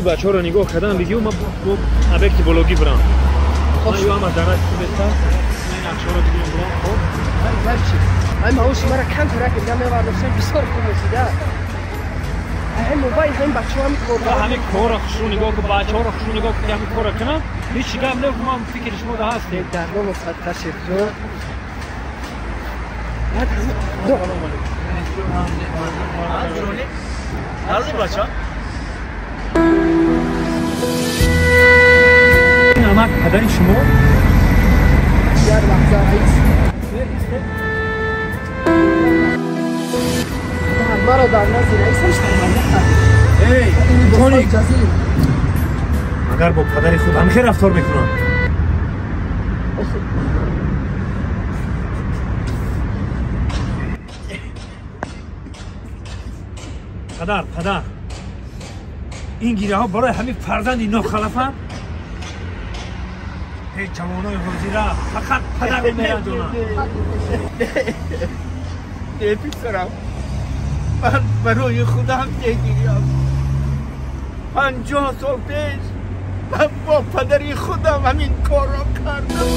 بچه‌ها رو نگاه کردم ویدیو ما با ابیکت بلوگی برام خوش یو اما درست بهتر این نقشه رو بگیریم برام خب هرچی هم هوش مرا کم کرده که دم وارداشتن بسیار خوب رسیده هم موبایل هم بچه‌ها هم کار همین کار خوشو نگاه کن بچه‌ها رو خوشو نگاه کن همین کارا کنن هیچ گپ نه ما فکر شما ده هست در نام صدقه شیخ جو هرزی بچه این آمد پدری شما در لحظه رئیس مرا در نزد رئیس هم شرمنده کرد ای تونیک اگر با پدری خود همیشه رفتار میکنم پدر این گیره ها برای همین فرزند ناخلفن هیچ جوانای حضیره فقط پدر رو میرندونن نه پسرم من برای خودم نگیریم 50 سال پیش من با پدری خودم همین کار را کردم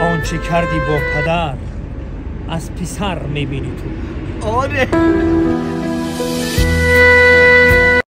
آنچه کردی با پدر از پسر میبینی تو آره